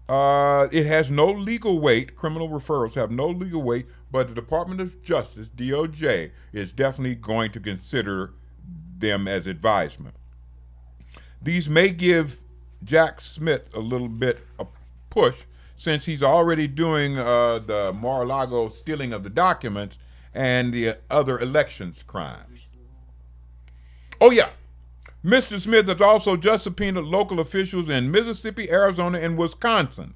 It has no legal weight. Criminal referrals have no legal weight, but the Department of Justice, DOJ, is definitely going to consider them as advisement. These may give Jack Smith a little bit of push since he's already doing the Mar-a-Lago stealing of the documents and the other elections crimes. Oh, yeah. Mr. Smith has also just subpoenaed local officials in Mississippi, Arizona, and Wisconsin,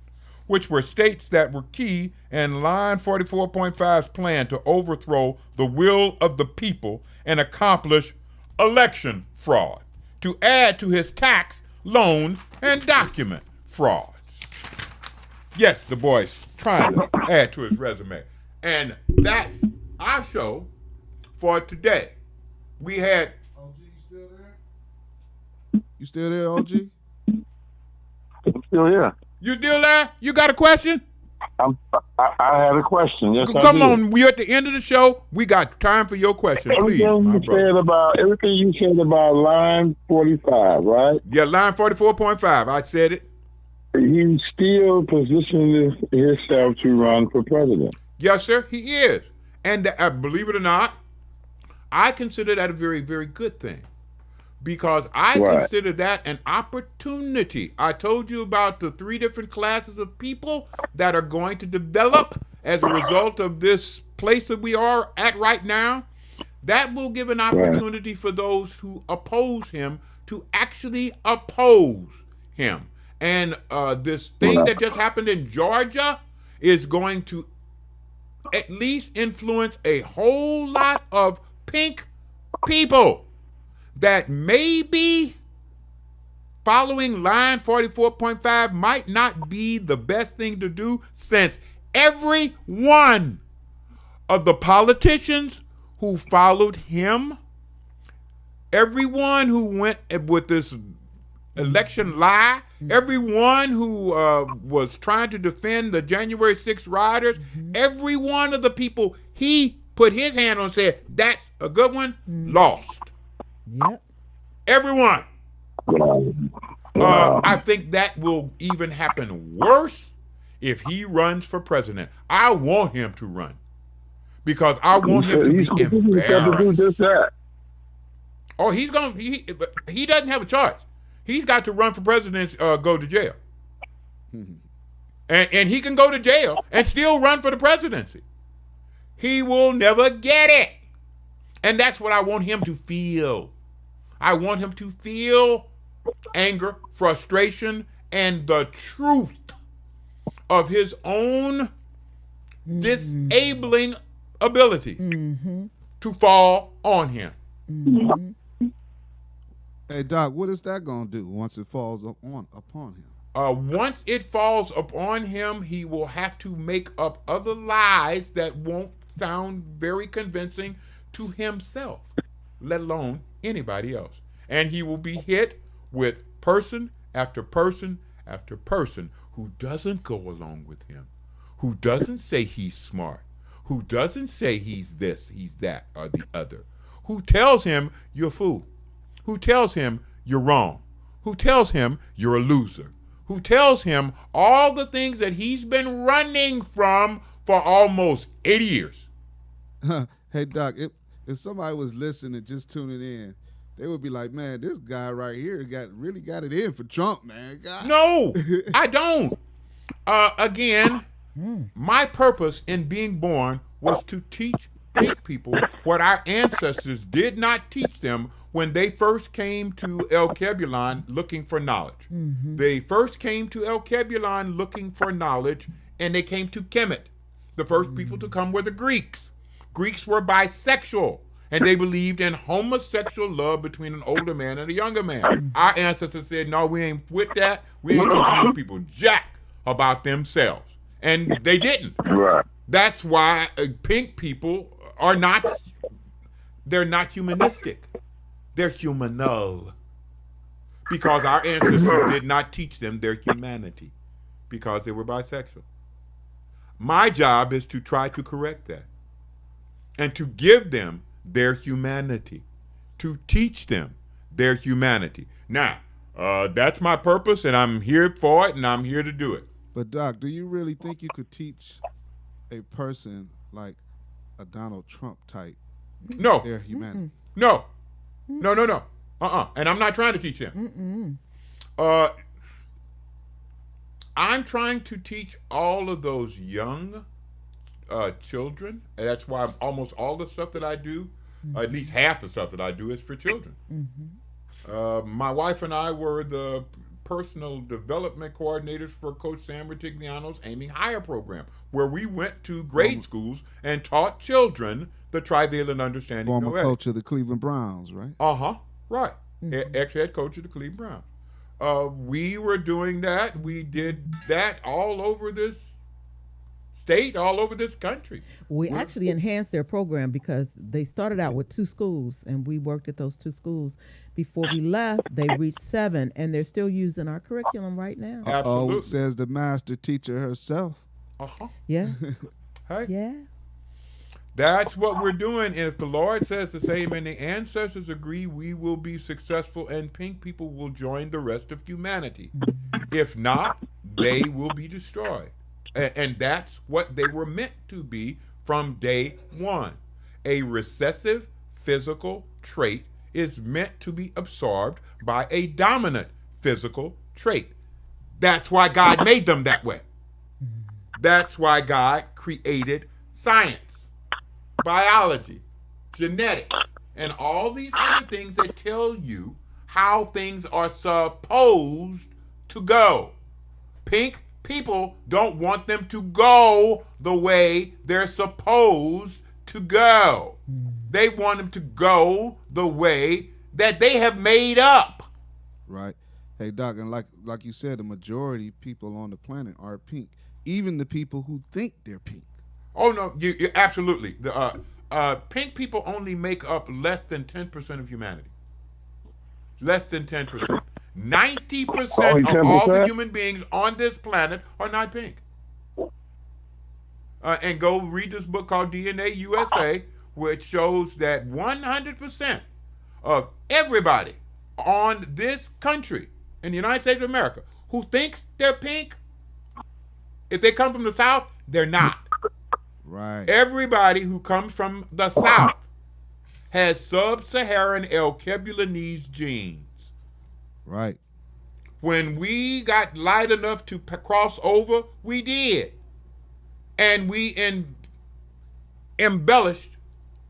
which were states that were key in Line 44.5's plan to overthrow the will of the people and accomplish election fraud, to add to his tax, loan, and document frauds. Yes, the boy's trying to add to his resume. And that's our show for today. We had... OG, you still there? You still there, OG? I'm still here. You still there? You got a question? I had a question. Yes, Come I did. on, we're at the end of the show. We got time for your question, please, my brother. Everything you said about line 45, right? Yeah, line 44.5. I said it. He's still positioning himself to run for president. Yes, sir, he is. And believe it or not, I consider that a very, very good thing. Because I consider that an opportunity. I told you about the 3 different classes of people that are going to develop as a result of this place that we are at right now. That will give an opportunity for those who oppose him to actually oppose him. And this thing that just happened in Georgia is going to at least influence a whole lot of pink people that maybe following line 44.5 might not be the best thing to do, since every one of the politicians who followed him, everyone who went with this election lie, everyone who was trying to defend the January 6th rioters, every one of the people he put his hand on and said, that's a good one, lost. Yep. Everyone. I think that will even happen worse if he runs for president. I want him to run because I want him to be embarrassed. Oh, he doesn't have a choice. He's got to run for president, go to jail. And he can go to jail and still run for the presidency. He will never get it. And that's what I want him to feel. I want him to feel anger, frustration, and the truth of his own disabling ability to fall on him. Hey, Doc, what is that going to do once it falls upon him? Once it falls upon him, he will have to make up other lies that won't sound very convincing to himself, let alone anybody else. And he will be hit with person after person after person who doesn't go along with him, who doesn't say he's smart, who doesn't say he's this, he's that, or the other, who tells him you're a fool, who tells him you're wrong, who tells him you're a loser, who tells him all the things that he's been running from for almost 80 years. Hey, Doc, if somebody was listening, just tuning in, they would be like, man, this guy right here really got it in for Trump, man. God. No, I don't. Again, my purpose in being born was to teach pink people what our ancestors did not teach them when they first came to Alkebulan looking for knowledge. They first came to Alkebulan looking for knowledge, and they came to Kemet. The first people to come were the Greeks. Greeks were bisexual, and they believed in homosexual love between an older man and a younger man. Our ancestors said, no, we ain't with that. We ain't teaching these people jack about themselves. And they didn't. Right. That's why pink people are not, they're not humanistic. They're humanal. Because our ancestors did not teach them their humanity because they were bisexual. My job is to try to correct that and to give them their humanity, to teach them their humanity. Now, that's my purpose, and I'm here for it, and I'm here to do it. But, Doc, do you really think you could teach a person like a Donald Trump type No. their humanity? No. No. And I'm not trying to teach him. I'm trying to teach all of those young children. And that's why almost all the stuff that I do, at least half the stuff that I do, is for children. My wife and I were the personal development coordinators for Coach Sam Retigliano's Aiming Higher program, where we went to grade schools and taught children the trivalent understanding. Former coach of the Cleveland Browns, right? Right. Ex-head coach of the Cleveland Browns. We were doing that. We did that all over this state, all over this country. We actually enhanced their program because they started out with 2 schools, and we worked at those 2 schools. Before we left, they reached 7, and they're still using our curriculum right now. Absolutely. Says the master teacher herself. Yeah. Hey. Yeah. That's what we're doing. And if the Lord says the same and the ancestors agree, we will be successful and pink people will join the rest of humanity. If not, they will be destroyed. And that's what they were meant to be from day one. A recessive physical trait is meant to be absorbed by a dominant physical trait. That's why God made them that way. That's why God created science, biology, genetics, and all these other things that tell you how things are supposed to go. Pink people don't want them to go the way they're supposed to go. They want them to go the way that they have made up. Right. Hey, Doc, and like you said, the majority of people on the planet are pink. Even the people who think they're pink. Oh, no, you absolutely. Pink people only make up less than 10% of humanity. Less than 10%. 90% of all the human beings on this planet are not pink. And go read this book called DNA USA, which shows that 100% of everybody on this country, in the United States of America, who thinks they're pink, if they come from the South, they're not. Right. Everybody who comes from the South has sub-Saharan Alkebulanese genes. Right. When we got light enough to cross over, we did. And we embellished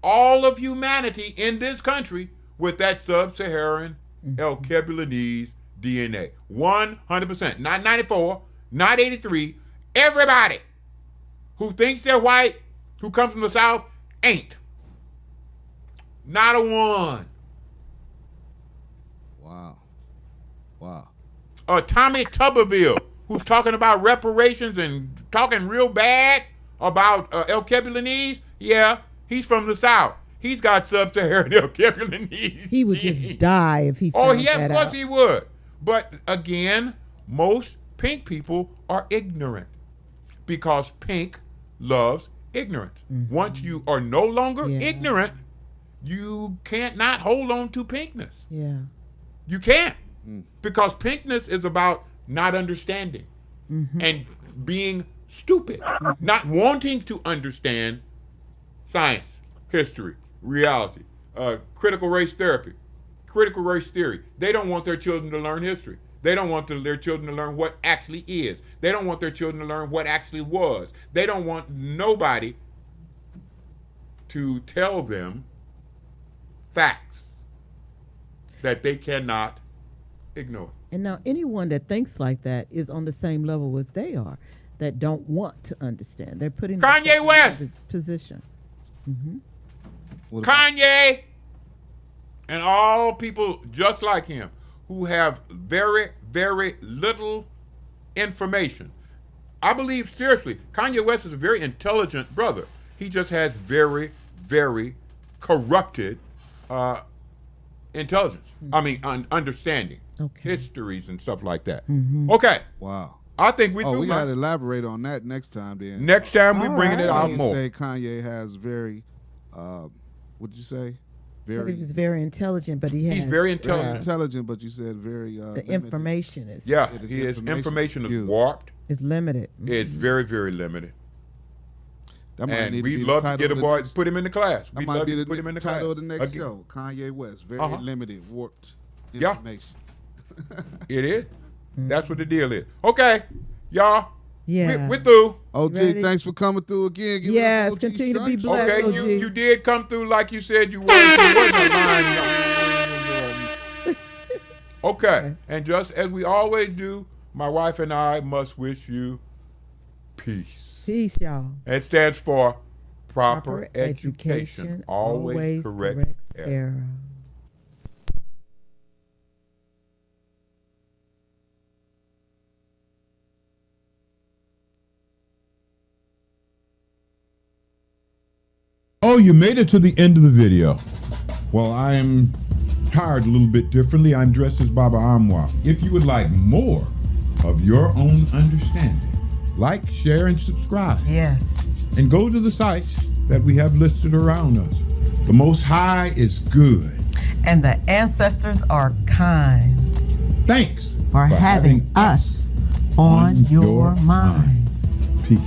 all of humanity in this country with that sub-Saharan Alkebulanese DNA. 100%. Not 94, not 83. Everybody who thinks they're white, who comes from the South, ain't. Not a one. Wow. Tommy Tuberville, who's talking about reparations and talking real bad about Alkebulanese, yeah, he's from the South. He's got sub-Saharan Alkebulanese. He would just die if he found that out. Of course he would. But again, most pink people are ignorant because pink loves ignorance. Once you are no longer ignorant, you can't not hold on to pinkness. Yeah. You can't. Because pinkness is about not understanding and being stupid, not wanting to understand science, history, reality, critical race therapy, critical race theory. They don't want their children to learn history. They don't want their children to learn what actually is. They don't want their children to learn what actually was. They don't want nobody to tell them facts that they cannot ignore. And now anyone that thinks like that is on the same level as they are, that don't want to understand. They're putting Kanye West position. Kanye and all people just like him who have very, very little information. I believe seriously, Kanye West is a very intelligent brother. He just has very, very corrupted intelligence. I mean, understanding. Histories and stuff like that. Okay. Wow. I think we we got to elaborate on that next time then. Next time we bringing it out You more. say Kanye has very, what did you say? He was very intelligent, but he's very intelligent. Intelligent, but you said very the limited. information is his information is warped. It's limited. It's very, very limited. That might And need to we'd be love the to get a title boy, of the put him in the class. That We'd might love be to the put him in the title class. of the next show. Kanye West, very limited, warped information. It is. That's what the deal is. Okay, y'all. Yeah. We're through. OG, Ready? thanks for coming through again. Give Yes, it up, OG continue to be Stripes. blessed. Okay, OG. you did come through like you said you wanted to. Wasn't a line. Okay, and just as we always do, my wife and I must wish you peace. Peace, y'all. It stands for proper education. Always correct error. Oh, you made it to the end of the video. Well, I am tired a little bit differently. I'm dressed as Baba Amwa. If you would like more of your own understanding, like, share, and subscribe. Yes. And go to the sites that we have listed around us. The Most High is good. And the ancestors are kind Thanks for having us on your minds. Peace.